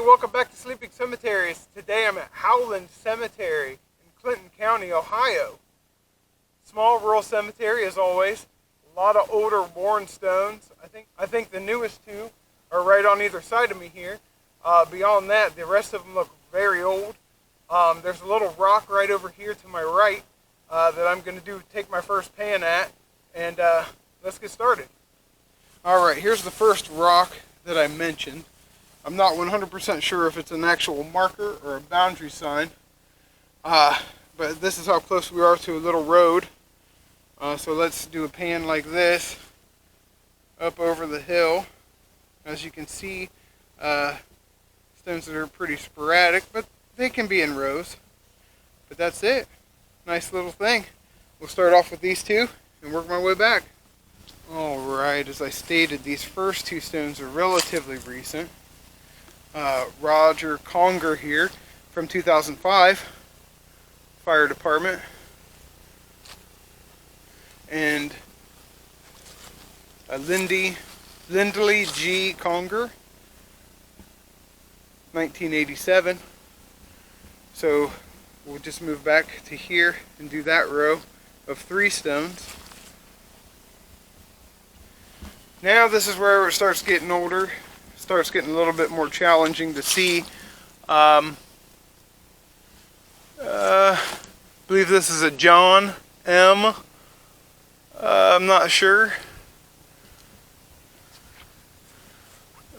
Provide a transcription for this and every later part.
welcome back to Sleeping Cemeteries. Today I'm at Howland Cemetery in Clinton County, Ohio. Small rural cemetery as always. A lot of older worn stones. I think the newest two are right on either side of me here. Beyond that, the rest of them look very old. There's a little rock right over here to my right that I'm going to take my first pan at, and let's get started. Alright, here's the first rock that I mentioned. I'm not 100% sure if it's an actual marker or a boundary sign, but this is how close we are to a little road. So let's do a pan like this, up over the hill. As you can see, stones that are pretty sporadic, but they can be in rows. But that's it. Nice little thing. We'll start off with these two and work my way back. Alright, as I stated, these first two stones are relatively recent. Roger Conger here from 2005, fire department, and Lindley G. Conger, 1987. So we'll just move back to here and do that row of 3 stones. Now this is where it starts getting older. Starts getting a little bit more challenging to see. I believe this is a John M. I'm not sure.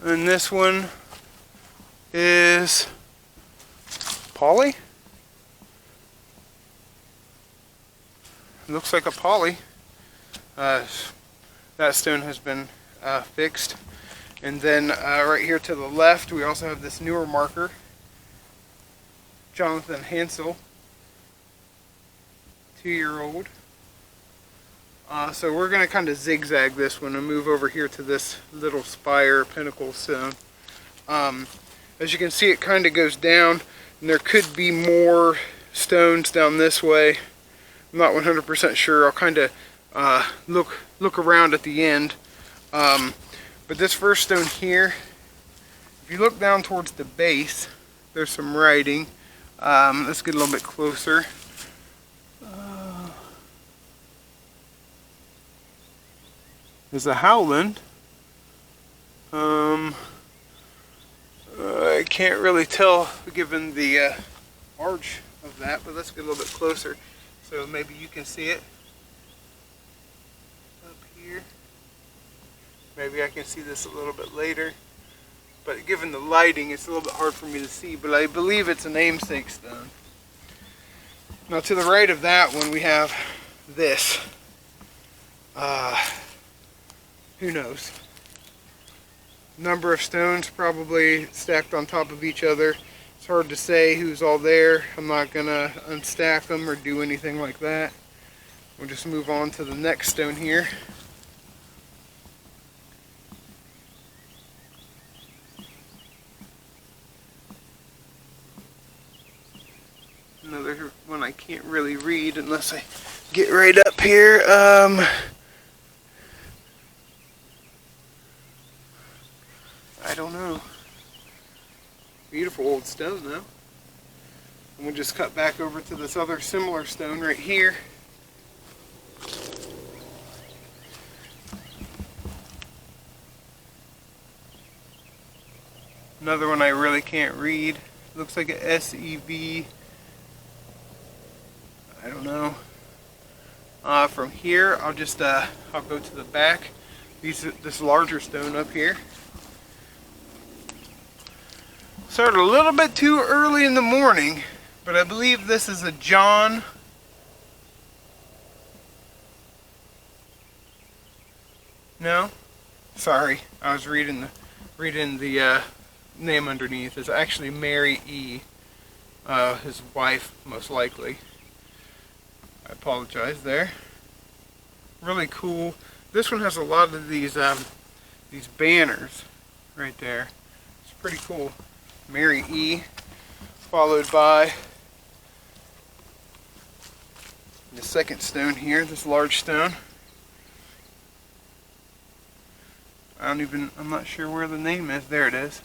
And this one is Polly. Looks like a Polly. That stone has been fixed. And then right here to the left, we also have this newer marker, Jonathan Hansel, 2-year-old. So we're going to kind of zigzag this one and move over here to this little spire pinnacle stone. As you can see, it kind of goes down, and there could be more stones down this way. I'm not 100% sure. I'll kind of look around at the end. But this first stone here, if you look down towards the base, there's some writing. Let's get a little bit closer. There's a Howland. I can't really tell given the arch of that, but let's get a little bit closer so maybe you can see it up here. Maybe I can see this a little bit later, but given the lighting, it's a little bit hard for me to see, but I believe it's a namesake stone. Now to the right of that one, we have this. Who knows? Number of stones probably stacked on top of each other. It's hard to say who's all there. I'm not gonna unstack them or do anything like that. We'll just move on to the next stone here. Another one I can't really read unless I get right up here. I don't know. Beautiful old stone though. And we'll just cut back over to this other similar stone right here. Another one I really can't read. Looks like a SEV. I don't know. From here, I'll go to the back. This larger stone up here. Started a little bit too early in the morning, but I believe this is a John. No, sorry, I was reading the name underneath. It's actually Mary E. His wife, most likely. I apologize there. Really cool. This one has a lot of these banners right there. It's pretty cool. Mary E. Followed by the second stone here, this large stone. I'm not sure where the name is. There it is.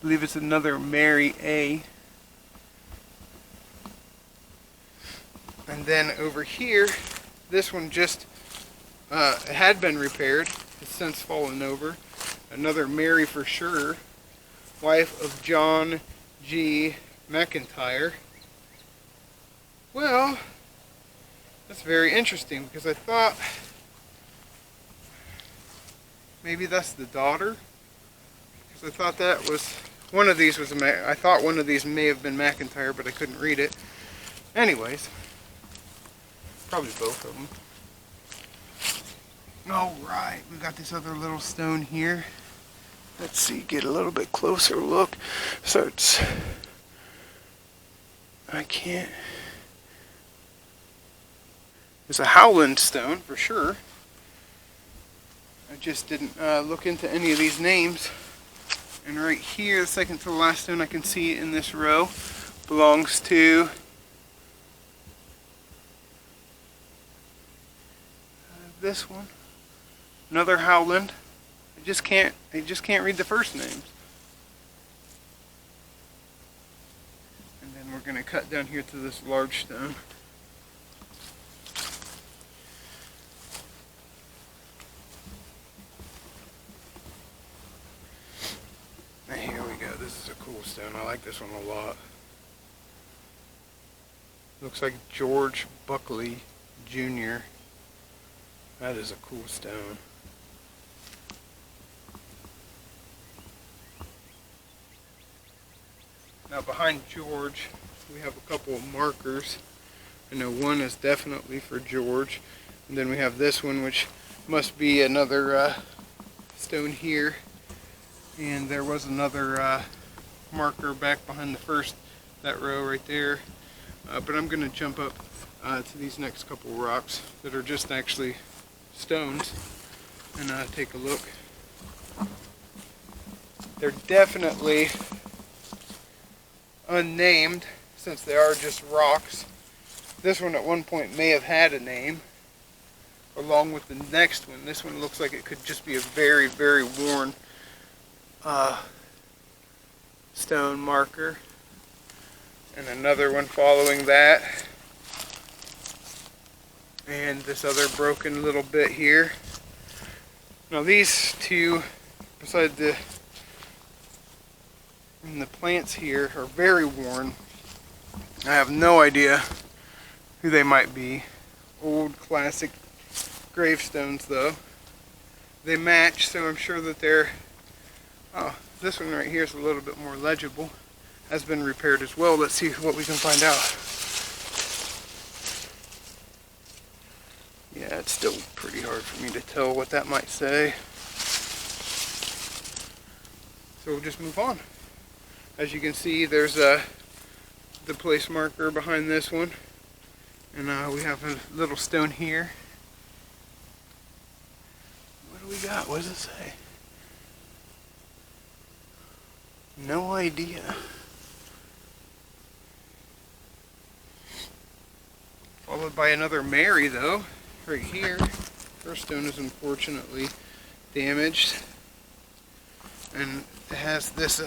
believe it's another Mary A. And then over here, this one just had been repaired. It's since fallen over. Another Mary for sure, wife of John G. McIntyre. Well, that's very interesting because I thought maybe that's the daughter. Because I thought that was one of these was I thought one of these may have been McIntyre, but I couldn't read it. Anyways, probably both of them. All right, we got this other little stone here. Let's see, get a little bit closer look. So it's, I can't. It's a Howland stone for sure. I just didn't look into any of these names. And right here, the second to the last stone I can see in this row belongs to this one. Another Howland. I just can't read the first names. And then we're going to cut down here to this large stone. And here we go. This is a cool stone. I like this one a lot. Looks like George Buckley Jr. That is a cool stone. Now behind George, we have a couple of markers. I know one is definitely for George. And then we have this one, which must be another stone here. And there was another marker back behind the first, that row right there. But I'm going to jump up to these next couple of rocks that are just actually stones and take a look. They're definitely unnamed since they are just rocks. This one at one point may have had a name along with the next one. This one looks like it could just be a very, very worn stone marker. And another one following that. And this other broken little bit here. Now these two, beside the plants here, are very worn. I have no idea who they might be. Old classic gravestones though. They match, so I'm sure that they're... Oh, this one right here is a little bit more legible. Has been repaired as well. Let's see what we can find out. Yeah, it's still pretty hard for me to tell what that might say. So we'll just move on. As you can see, there's the place marker behind this one. And we have a little stone here. What do we got? What does it say? No idea. Followed by another Mary though, right here. First stone is unfortunately damaged. And it has this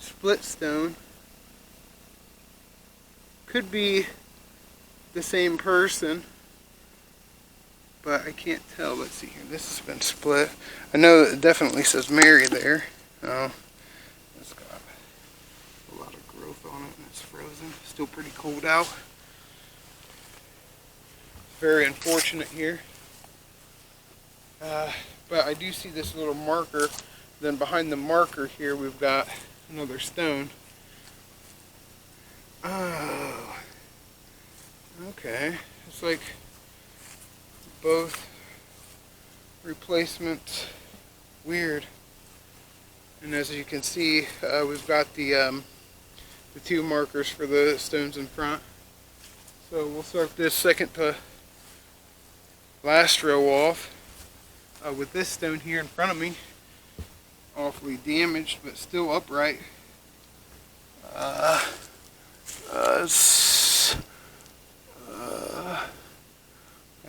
split stone. Could be the same person, but I can't tell. Let's see here. This has been split. I know it definitely says Mary there. Oh, it's got a lot of growth on it and it's frozen. Still pretty cold out. Very unfortunate here. But I do see this little marker. Then behind the marker here we've got another stone. Oh, okay. It's like both replacements. Weird. And as you can see, we've got the two markers for the stones in front. So we'll start this second to last row off with this stone here in front of me. Awfully damaged, but still upright. I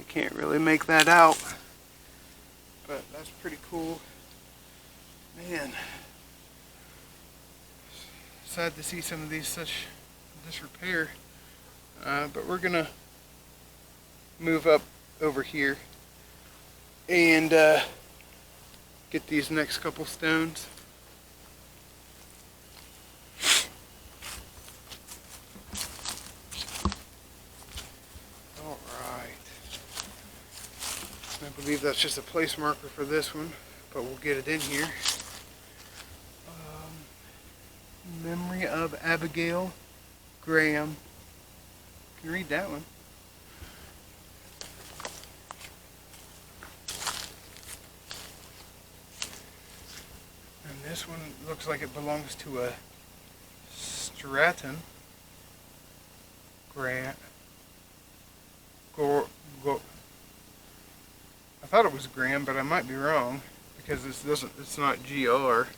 can't really make that out, but that's pretty cool. Man, sad to see some of these such disrepair. But we're gonna move up over here and get these next couple stones. Alright. I believe that's just a place marker for this one, but we'll get it in here. Memory of Abigail Graham. Can you read that one? And this one looks like it belongs to a Stratton Grant. I thought it was Graham, but I might be wrong because it's not GR.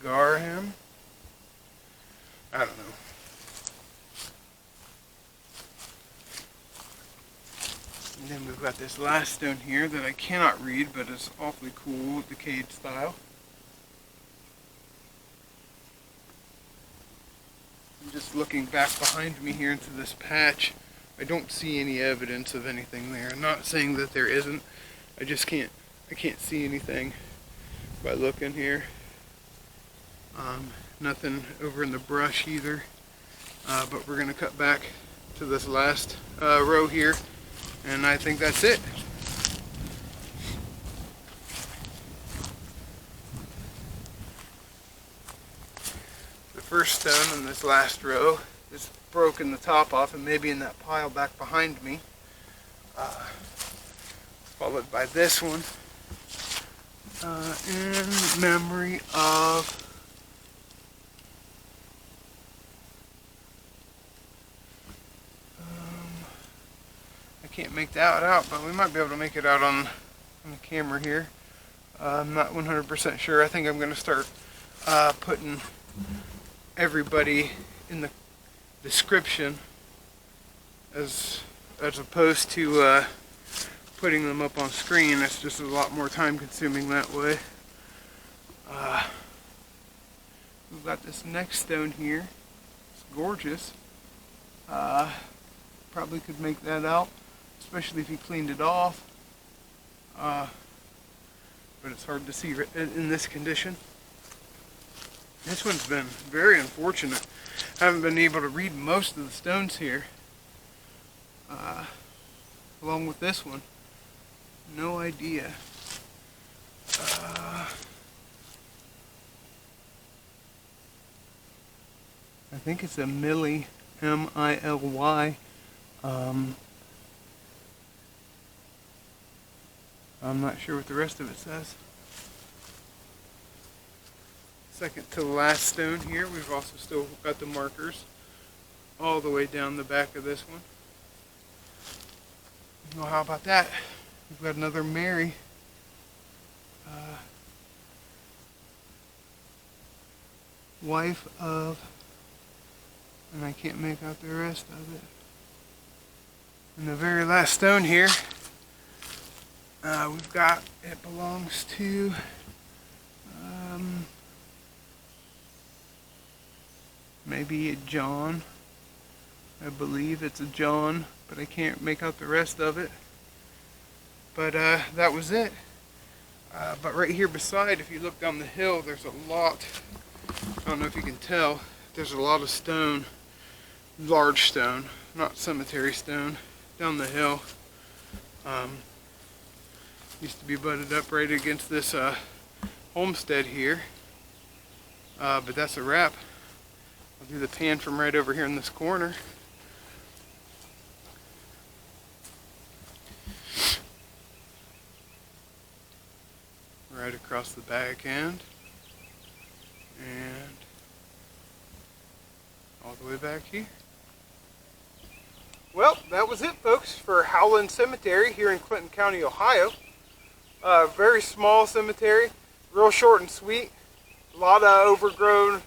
Garham? I don't know. And then we've got this last stone here that I cannot read, but it's awfully cool, decayed style. I'm just looking back behind me here into this patch. I don't see any evidence of anything there. I'm not saying that there isn't. I can't see anything by looking here. Nothing over in the brush either. But we're going to cut back to this last row here, and I think that's it. The first stone in this last row is broken the top off and maybe in that pile back behind me. Followed by this one in memory of I can't make that out, but we might be able to make it out on the camera here. I'm not 100% sure. I think I'm going to start putting everybody in the description as opposed to putting them up on screen. It's just a lot more time consuming that way. We've got this next stone here. It's gorgeous. Probably could make that out, especially if you cleaned it off. But it's hard to see in this condition. This one's been very unfortunate. I haven't been able to read most of the stones here. Along with this one. No idea. I think it's a Millie, M-I-L-Y. I'm not sure what the rest of it says. Second to the last stone here, we've also still got the markers all the way down the back of this one. Well, how about that? We've got another Mary. Wife of, and I can't make out the rest of it. And the very last stone here, we've got, it belongs to maybe a John. I believe it's a John, but I can't make out the rest of it. But that was it. But right here beside, if you look down the hill, there's a lot, I don't know if you can tell, there's a lot of stone, large stone, not cemetery stone, down the hill. Used to be butted up right against this homestead here. But that's a wrap. I'll do the pan from right over here in this corner. Right across the back end. And all the way back here. Well, that was it, folks, for Howland Cemetery here in Clinton County, Ohio. Very small cemetery, real short and sweet. A lot of overgrown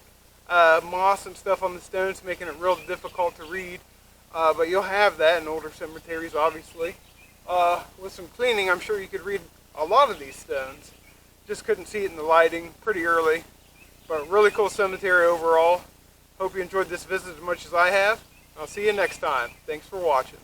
moss and stuff on the stones, making it real difficult to read. But you'll have that in older cemeteries, obviously. With some cleaning, I'm sure you could read a lot of these stones. Just couldn't see it in the lighting pretty early. But really cool cemetery overall. Hope you enjoyed this visit as much as I have. I'll see you next time. Thanks for watching.